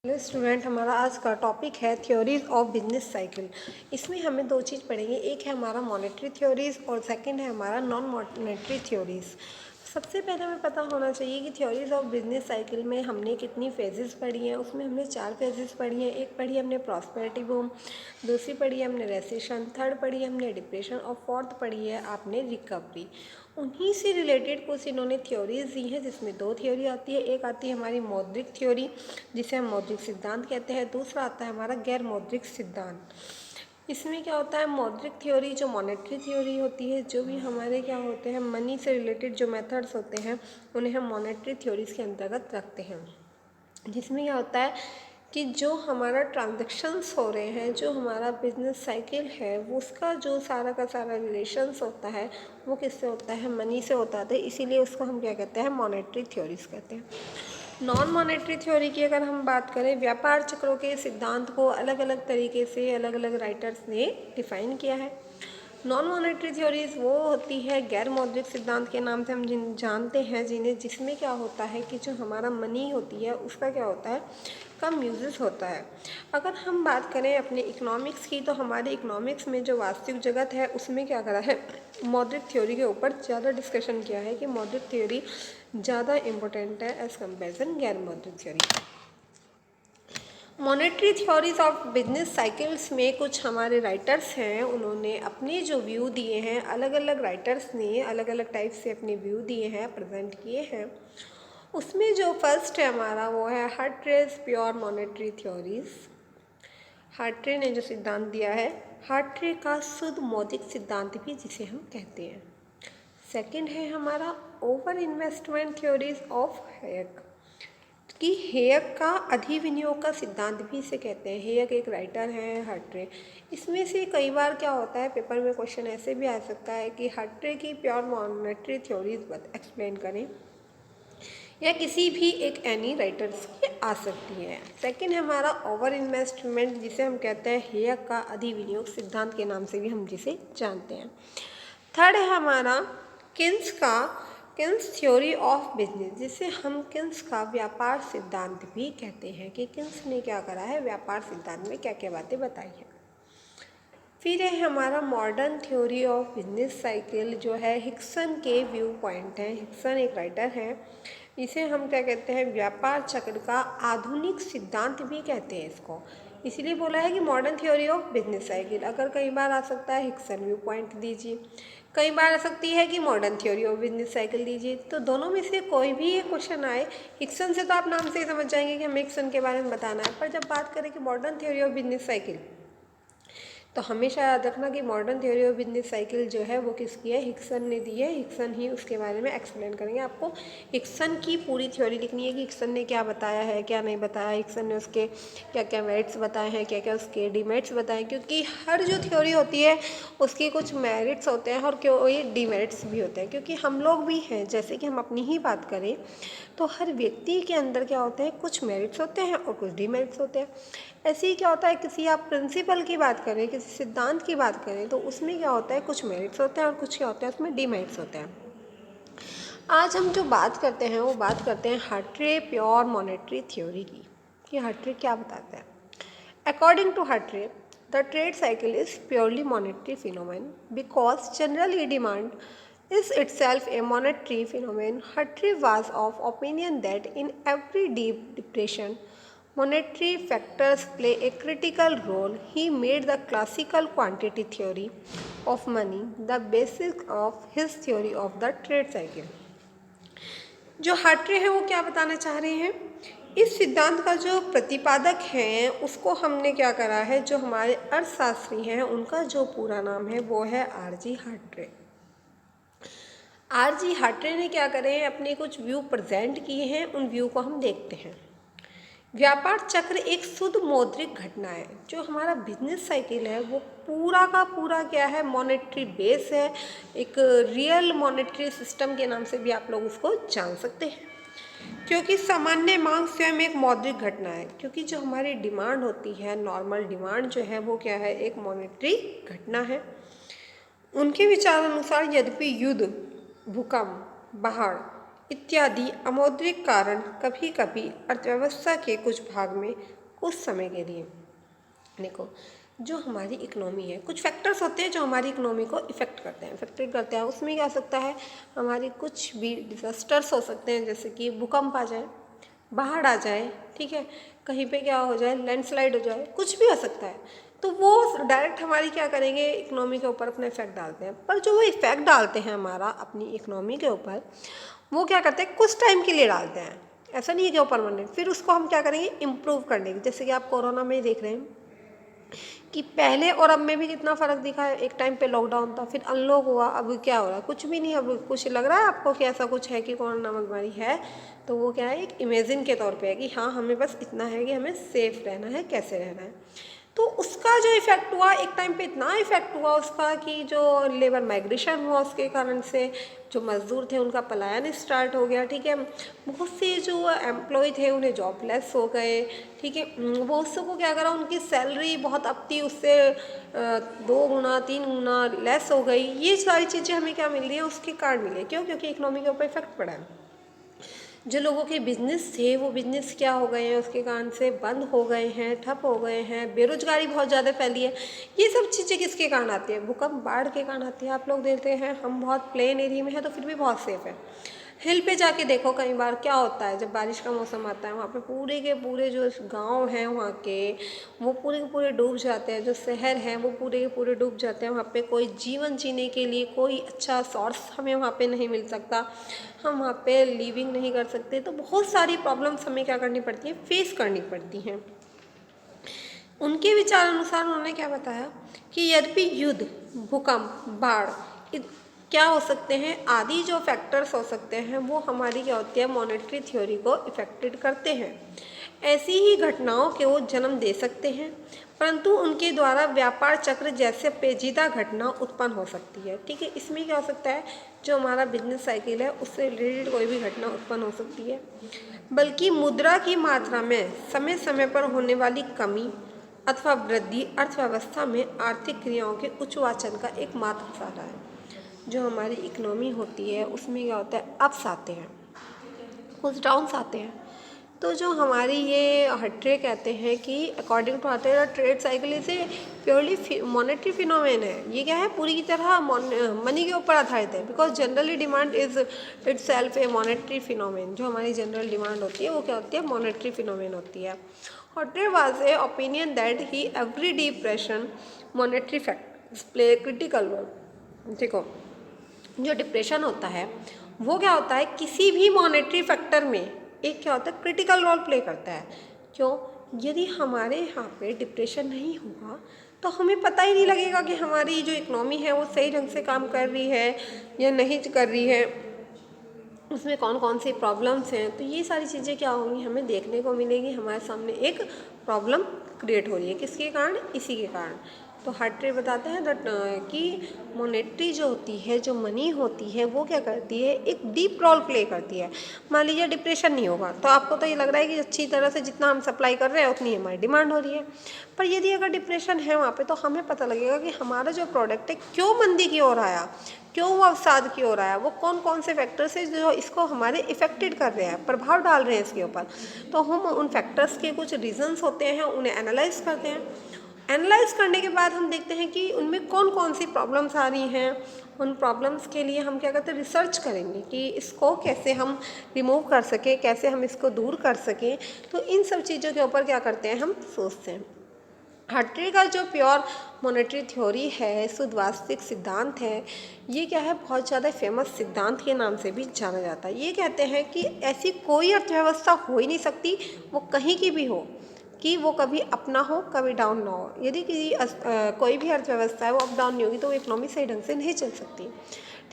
Hello student, हमारा आज का टॉपिक है थ्योरीज ऑफ बिजनेस साइकिल। इसमें हमें दो चीज़ पढ़ेंगे, एक है हमारा मॉनेटरी थ्योरीज और सेकंड है हमारा नॉन मॉनेटरी थ्योरीज। सबसे पहले हमें पता होना चाहिए कि थ्योरीज ऑफ बिजनेस साइकिल में हमने कितनी फेजेस पढ़ी हैं। उसमें हमने 4 फेजेस पढ़ी हैं। एक पढ़ी हमने प्रॉस्पेरिटी बूम, दूसरी पढ़ी हमने रेसेशन, थर्ड पढ़ी हमने डिप्रेशन और फोर्थ पढ़ी है आपने रिकवरी। उन्हीं से रिलेटेड कुछ इन्होंने थ्योरीज दी हैं, जिसमें 2 थ्योरी आती है। एक आती है हमारी मौद्रिक थ्योरी, जिसे हम मौद्रिक सिद्धांत कहते हैं। दूसरा आता है हमारा गैर मौद्रिक सिद्धांत। इसमें क्या होता है, मौद्रिक थ्योरी जो मॉनेटरी थ्योरी होती है, जो भी हमारे क्या होते हैं मनी से रिलेटेड जो मेथड्स होते हैं, उन्हें हम मॉनेटरी थ्योरीज के अंतर्गत रखते हैं। जिसमें क्या होता है कि जो हमारा ट्रांजैक्शंस हो रहे हैं, जो हमारा बिजनेस साइकिल है, वो उसका जो सारा का सारा रिलेशंस होता है वो किससे होता है, मनी से होता है। इसीलिए उसको हम क्या कहते हैं, मॉनेटरी थ्योरीज कहते हैं। नॉन मॉनेटरी थ्योरी की अगर हम बात करें, व्यापार चक्रों के सिद्धांत को अलग अलग तरीके से अलग अलग राइटर्स ने डिफाइन किया है। नॉन मॉनेटरी थ्योरीज वो होती है गैर मौद्रिक सिद्धांत के नाम से हम जानते हैं जिसमें क्या होता है कि जो हमारा मनी होती है उसका क्या होता है, कम यूजेस होता है। अगर हम बात करें अपने इकोनॉमिक्स की, तो हमारे इकोनॉमिक्स में जो वास्तविक जगत है उसमें क्या करा है, मौद्रिक थ्योरी के ऊपर ज़्यादा डिस्कशन किया है कि मौद्रिक थ्योरी ज़्यादा इम्पोर्टेंट है एज कंपेरिजन गैर मौद्रिक theory. Monetary theories of business cycles में कुछ हमारे राइटर्स हैं, उन्होंने अपने जो व्यू दिए हैं, अलग अलग राइटर्स ने अलग अलग टाइप से अपने व्यू दिए हैं, प्रेजेंट किए हैं। उसमें जो फर्स्ट है हमारा वो है हार्ट्रेज प्योर मॉनेटरी थ्योरीज। हार्ट्रे ने जो सिद्धांत दिया है, हार्ट्रे का शुद्ध मौद्रिक सिद्धांत भी जिसे हम कहते हैं। सेकंड है हमारा ओवर इन्वेस्टमेंट थ्योरीज ऑफ हेयक, कि हेयक का अधिविनियोग का सिद्धांत भी इसे कहते हैं। हेयक एक राइटर है, हार्ट्रे। इसमें से कई बार क्या होता है, पेपर में क्वेश्चन ऐसे भी आ सकता है कि हार्ट्रे की प्योर मॉनेटरी थ्योरीज एक्सप्लेन करें, या किसी भी एक एनी राइटर्स की आ सकती है। सेकंड है हमारा ओवर इन्वेस्टमेंट, जिसे हम कहते हैं हेयक का अधिविनियोग सिद्धांत के नाम से भी हम जिसे जानते हैं। थर्ड है हमारा किन्स थ्योरी ऑफ बिजनेस, जिसे हम किन्स का व्यापार सिद्धांत भी कहते हैं कि किन्स ने क्या करा है, व्यापार सिद्धांत में क्या क्या बातें बताई है। फिर है हमारा modern theory of business cycle, जो है हिक्सन के व्यू पॉइंट है। हिक्सन एक राइटर है, इसे हम क्या कहते हैं, व्यापार चक्र का आधुनिक सिद्धांत भी कहते हैं इसको। इसलिए बोला है कि modern theory of business cycle. अगर कई बार आ सकता है हिक्सन व्यू पॉइंट दीजिए, कई बार आ सकती है कि modern theory of business cycle दीजिए, तो दोनों में से कोई भी एक क्वेश्चन आए। हिक्सन से तो आप नाम से ही समझ जाएंगे कि हमें हिक्सन के बारे में बताना है, पर जब बात करें कि modern theory of business cycle, तो हमेशा याद रखना कि modern theory of business cycle जो है वो किसकी है, हिक्सन ने दी है। हिक्सन ही उसके बारे में एक्सप्लेन करेंगे। आपको हिक्सन की पूरी थ्योरी लिखनी है कि हिक्सन ने क्या बताया है, क्या नहीं बताया, हिक्सन ने उसके क्या क्या मेरिट्स बताए हैं, क्या क्या उसके डिमेरिट्स बताए, क्योंकि हर जो थ्योरी होती है उसकी कुछ मेरिट्स होते हैं और क्यों ये डिमेरिट्स भी होते हैं। क्योंकि हम लोग भी हैं, जैसे कि हम अपनी ही बात करें तो हर व्यक्ति के अंदर क्या होते हैं, कुछ मेरिट्स होते हैं और कुछ डिमेरिट्स होते हैं। ऐसे ही क्या होता है, किसी आप प्रिंसिपल की बात करें, किसी सिद्धांत की बात करें, तो उसमें क्या होता है, कुछ मेरिट्स होते हैं और कुछ क्या होते हैं, उसमें डिमेरिट्स होते हैं। आज हम जो बात करते हैं वो बात करते हैं हार्ट्रे प्योर मॉनेटरी थ्योरी की, कि हार्ट्रे क्या बताता है। According to Hawtrey, the trade cycle is purely monetary phenomenon because generally demand is itself a monetary phenomenon. Hartree was of opinion that in every deep depression, monetary factors play a critical role. He made the classical quantity theory of money the basis of his theory of the trade cycle. जो हार्ट्रे है वो क्या बताना चाह रहे हैं, इस सिद्धांत का जो प्रतिपादक है उसको हमने क्या करा है, जो हमारे अर्थशास्त्री हैं उनका जो पूरा नाम है वो है आर.जी. हार्ट्रे। आर.जी. हार्ट्रे ने क्या करे, अपने कुछ व्यू प्रेजेंट किए हैं, उन व्यू को हम देखते हैं। व्यापार चक्र एक शुद्ध मौद्रिक घटना है। जो हमारा बिजनेस साइकिल है वो पूरा का पूरा क्या है, मॉनेटरी बेस है। एक रियल मॉनेटरी सिस्टम के नाम से भी आप लोग उसको जान सकते हैं, क्योंकि सामान्य मांग स्वयं एक मौद्रिक घटना है। क्योंकि जो हमारी डिमांड होती है, नॉर्मल डिमांड जो है वो क्या है, एक मॉनेटरी घटना है। उनके विचार अनुसार यद्यपि युद्ध, भूकंप, बाढ़ इत्यादि अमौद्रिक कारण कभी कभी अर्थव्यवस्था के कुछ भाग में कुछ समय के लिए, देखो जो हमारी इकोनॉमी है, कुछ फैक्टर्स होते हैं जो हमारी इकोनॉमी को इफ़ेक्ट करते हैं, उसमें क्या हो सकता है, हमारी कुछ भी डिजास्टर्स हो सकते हैं, जैसे कि भूकंप आ जाए, बाढ़ आ जाए, ठीक है, कहीं पे क्या हो जाए, लैंडस्लाइड हो जाए, कुछ भी हो सकता है। तो वो डायरेक्ट हमारी क्या करेंगे, इकोनॉमी के ऊपर अपना इफेक्ट डालते हैं। पर जो वो इफेक्ट डालते हैं हमारा अपनी इकोनॉमी के ऊपर, वो क्या करते हैं, कुछ टाइम के लिए डालते हैं, ऐसा नहीं है कि वो परमानेंट। फिर उसको हम क्या करेंगे, इम्प्रूव करने की। जैसे कि आप कोरोना में ही देख रहे हैं कि पहले और अब में भी कितना फ़र्क दिखा है। एक टाइम पे लॉकडाउन था, फिर अनलॉक हुआ, अब क्या हो रहा है, कुछ भी नहीं। अब कुछ लग रहा है आपको कि ऐसा कुछ है कि कोरोना नामक बीमारी है, तो वो क्या है, एक इमेजिन के तौर पे है कि हाँ हमें बस इतना है कि हमें सेफ रहना है, कैसे रहना है। तो उसका जो इफ़ेक्ट हुआ, एक टाइम पे इतना इफ़ेक्ट हुआ उसका कि जो लेबर माइग्रेशन हुआ, उसके कारण से जो मज़दूर थे उनका पलायन स्टार्ट हो गया, ठीक है। बहुत से जो एम्प्लॉय थे उन्हें जॉबलेस हो गए, ठीक है। बहुत से को क्या करा, उनकी सैलरी बहुत अब थी, उससे 2 गुना 3 गुना लेस हो गई। ये सारी चीज़ें हमें क्या मिल रही है, उसके कारण मिली है। क्यों? क्योंकि इकोनॉमी के ऊपर इफेक्ट पड़ा है। जो लोगों के बिजनेस थे वो बिजनेस क्या हो गए हैं, उसके कारण से बंद हो गए हैं, ठप हो गए हैं, बेरोजगारी बहुत ज़्यादा फैली है। ये सब चीज़ें किसके कारण आती है, भूकंप बाढ़ के कारण आती है। आप लोग देखते हैं हम बहुत प्लेन एरिया में है तो फिर भी बहुत सेफ है। हिल पे जाके देखो, कई बार क्या होता है, जब बारिश का मौसम आता है वहाँ पे पूरे के पूरे जो गांव हैं वहाँ के, वो पूरे के पूरे डूब जाते हैं। जो शहर हैं वो पूरे के पूरे डूब जाते हैं। वहाँ पे कोई जीवन जीने के लिए कोई अच्छा सोर्स हमें वहाँ पे नहीं मिल सकता, हम वहाँ पे लिविंग नहीं कर सकते। तो बहुत सारी प्रॉब्लम्स हमें क्या करनी पड़ती है, फेस करनी पड़ती हैं। उनके विचार अनुसार उन्होंने क्या बताया कि यद्यपि युद्ध, भूकंप, बाढ़ क्या हो सकते हैं, आदि जो फैक्टर्स हो सकते हैं वो हमारी क्या होती है, मॉनेटरी थ्योरी को इफेक्टेड करते हैं। ऐसी ही घटनाओं के वो जन्म दे सकते हैं, परंतु उनके द्वारा व्यापार चक्र जैसे पेचीदा घटना उत्पन्न हो सकती है, ठीक है। इसमें क्या हो सकता है, जो हमारा बिजनेस साइकिल है उससे रिलेटेड कोई भी घटना उत्पन्न हो सकती है। बल्कि मुद्रा की मात्रा में समय समय पर होने वाली कमी अथवा वृद्धि अर्थव्यवस्था में आर्थिक क्रियाओं के उच्चवाचन का एक मात्र इशारा है। जो हमारी इकोनॉमी होती है उसमें क्या होता है, अप्स आते हैं, कुछ डाउन्स आते हैं। तो जो हमारी ये हट्टे कहते हैं कि अकॉर्डिंग टू हट्टे ट्रेड साइकिल इसे प्योरली मॉनेटरी फिनोमेन है। ये क्या है, पूरी की तरह मनी के ऊपर आधारित है। Because generally demand is it self A monetary phenomenon. जो हमारी जनरल डिमांड होती है वो क्या होती है, मॉनेटरी फिनोमेन होती है। Hawtrey was a opinion that he every depression monetary factors play critical role. देखो, जो डिप्रेशन होता है वो क्या होता है, किसी भी मॉनेटरी फैक्टर में एक क्या होता है, क्रिटिकल रोल प्ले करता है। क्यों? यदि हमारे यहाँ पे डिप्रेशन नहीं होगा तो हमें पता ही नहीं लगेगा कि हमारी जो इकोनॉमी है वो सही ढंग से काम कर रही है या नहीं कर रही है, उसमें कौन कौन सी प्रॉब्लम्स हैं। तो ये सारी चीज़ें क्या होंगी, हमें देखने को मिलेगी। हमारे सामने एक प्रॉब्लम क्रिएट हो रही है, किसके कारण, इसी के कारण। तो हट्टे बताते हैं दैट कि मोनेटरी जो होती है, जो मनी होती है, वो क्या करती है, एक डीप रोल प्ले करती है। मान लीजिए डिप्रेशन नहीं होगा तो आपको तो ये लग रहा है कि अच्छी तरह से जितना हम सप्लाई कर रहे हैं उतनी हमारी डिमांड हो रही है। पर यदि अगर डिप्रेशन है वहाँ पे, तो हमें पता लगेगा कि हमारा जो प्रोडक्ट है क्यों मंदी की ओर आया, क्यों वो अवसाद की ओर आया, वो कौन कौन से फैक्टर्स हैं जो इसको हमारे इफेक्टेड कर रहे हैं, प्रभाव डाल रहे हैं इसके ऊपर। तो हम उन फैक्टर्स के कुछ रीजंस होते हैं, उन्हें एनालाइज करते हैं। एनालाइज करने के बाद हम देखते हैं कि उनमें कौन कौन सी प्रॉब्लम्स आ रही हैं। उन प्रॉब्लम्स के लिए हम क्या करते हैं, रिसर्च करेंगे कि इसको कैसे हम रिमूव कर सकें, कैसे हम इसको दूर कर सकें। तो इन सब चीज़ों के ऊपर क्या करते हैं, हम सोचते हैं। हट्टे का जो प्योर मॉनेटरी थ्योरी है, शुद्ध वास्तविक सिद्धांत है, ये क्या है, बहुत ज़्यादा फेमस सिद्धांत के नाम से भी जाना जाता है। ये कहते हैं कि ऐसी कोई अर्थव्यवस्था हो ही नहीं सकती, वो कहीं की भी हो, कि वो कभी अप ना हो कभी डाउन ना हो। यदि कोई भी अर्थव्यवस्था है वो अप डाउन नहीं होगी तो वो इकोनॉमी सही ढंग से नहीं चल सकती,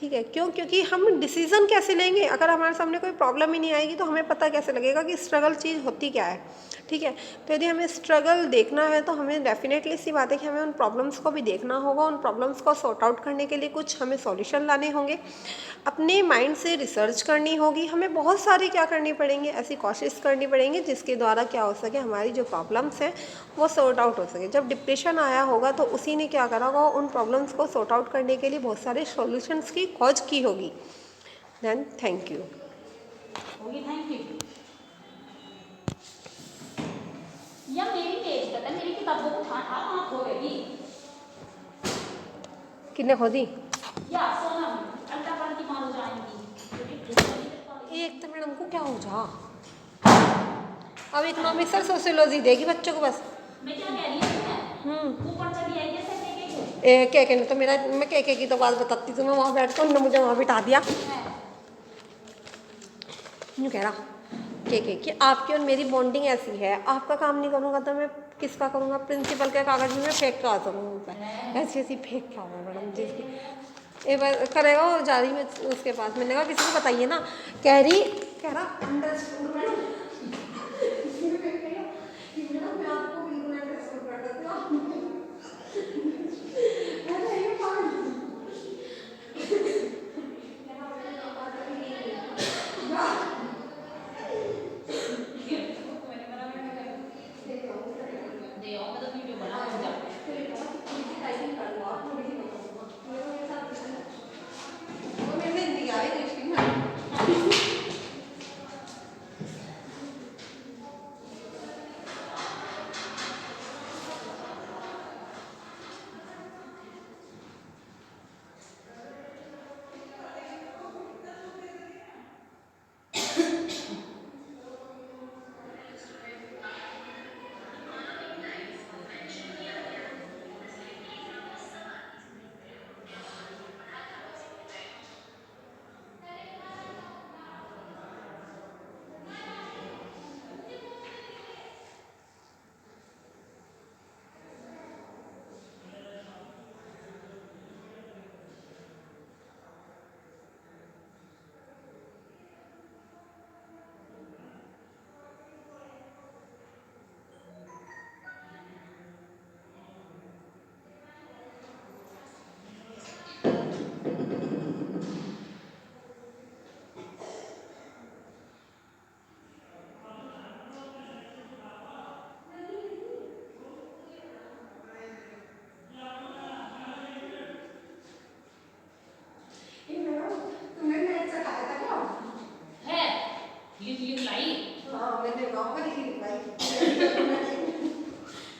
ठीक है। क्यों? क्योंकि हम डिसीजन कैसे लेंगे, अगर हमारे सामने कोई प्रॉब्लम ही नहीं आएगी तो हमें पता कैसे लगेगा कि स्ट्रगल चीज़ होती क्या है, ठीक है। तो यदि हमें स्ट्रगल देखना है तो हमें डेफिनेटली सी बात है कि हमें उन प्रॉब्लम्स को भी देखना होगा, उन प्रॉब्लम्स को सॉर्ट आउट करने के लिए कुछ हमें सॉल्यूशन लाने होंगे, अपने माइंड से रिसर्च करनी होगी, हमें बहुत सारी क्या करनी पड़ेंगी, ऐसी कोशिश करनी पड़ेंगी जिसके द्वारा क्या हो सके, हमारी जो प्रॉब्लम्स हैं वो सॉर्ट आउट हो सके। जब डिप्रेशन आया होगा तो उसी ने क्या करा होगा, उन प्रॉब्लम्स को सॉर्ट आउट करने के लिए बहुत सारे सॉल्यूशंस की खोज की होगी। Then thank you. होगी, थैंक यू। या मेरी पेज करता है, मेरी किताबों को ठाठ ठाठ वहाँ खोएगी। कितने खो दी? या सोना अल्टा पान की मारो जाएंगी। एक तो मैडम को क्या हो जा, अब इकोनॉमिक्स और सोशियोलॉजी देगी बच्चों को बस। मैं क्या कह रही हूँ, ऊपर चली आई जैसे के ने तो मेरा, मैं के की तो बात बताती, तो मैं वहाँ बैठ कर उन्होंने मुझे वहाँ बिठा दिया। यूँ कह रहा के कि आपकी और मेरी बॉन्डिंग ऐसी है, आपका काम नहीं करूँगा तो मैं किसका करूँगा, प्रिंसिपल के कागज में मैं फेंक कर आ सकूँगा, ऐसी ऐसी फेंक क्या होगा मैडम जिसकी एक बार करेगा और जा रही मैं उसके पास, मैंने कहा किसी को बताइए ना, कह रहा अंडरस्टूड मैडम, मैं आपको बिल्कुल अंडरस्टूड कर देती हूँ।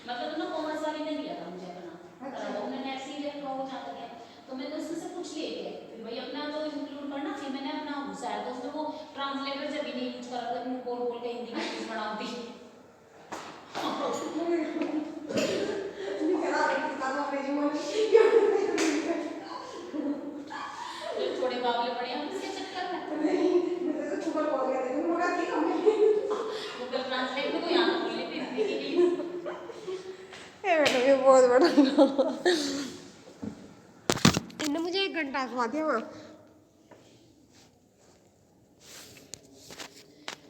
मतलब ना कॉमर्स वाली ने दिया था मुझे अपना, तो उन्होंने ऐसे ही रखा हो जहाँ तक है, तो मैंने उसमें से कुछ लिए थे, फिर भाई अपना तो इंक्लूड करना, फिर मैंने अपना घुसाया, तो उसमें वो ट्रांसलेटर जब भी नहीं यूज करा, तो मुंह बोल बोल के हिंदी में चीज बना दी। थोड़े बाबले पड़े हम इसके चक्कर में, गूगल ट्रांसलेट में तो यहाँ बोल लेते हिंदी के लिए। ये बहुत बड़ा इन्होंने मुझे 1 घंटा सुना दिया वहाँ।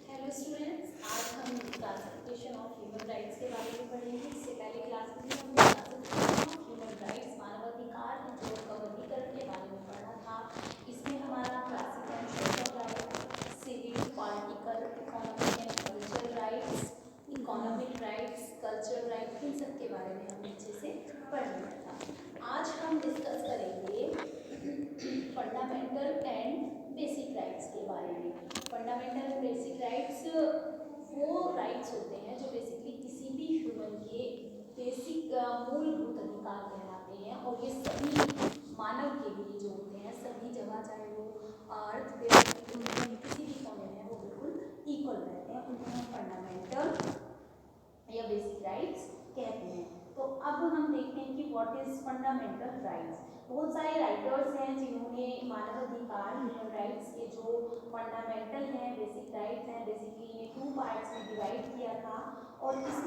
हेलो स्टूडेंट्स, आज हम क्लासिफिकेशन ऑफ ह्यूमन राइट्स के बारे में पढ़ेंगे। इससे पहले क्लास में हमने क्लासिफिकेशन ऑफ ह्यूमन राइट्स, मानवाधिकार जो वर्गीकरण के बारे में पढ़ा था। इसमें हमारा classic and social rights, civil, political, economic and cultural rights, economic rights, cultural rights, इन सब के बारे में हम अच्छे से पढ़ लिया था। आज हम डिस्कस करेंगे फंडामेंटल एंड बेसिक राइट्स के बारे में। फंडामेंटल एंड बेसिक राइट्स वो राइट्स होते हैं जो बेसिकली किसी भी ह्यूमन के बेसिक मूलभूत अधिकार कहलाते हैं, और ये सभी मानव के लिए जो होते हैं सभी जगह, चाहे वो अर्थ पे किसी भी कोने में, वो बिल्कुल इक्वल रहते हैं, उनको हम फंडामेंटल या बेसिक राइट्स कहते हैं। तो अब हम देखते हैं कि व्हाट इज फंडामेंटल राइट्स। बहुत सारे राइटर्स हैं जिन्होंने मानवाधिकार, ह्यूमन राइट्स के जो फंडामेंटल हैं, बेसिक राइट्स हैं, बेसिकली इन्हें 2 पार्ट्स में डिवाइड किया था, और इसमें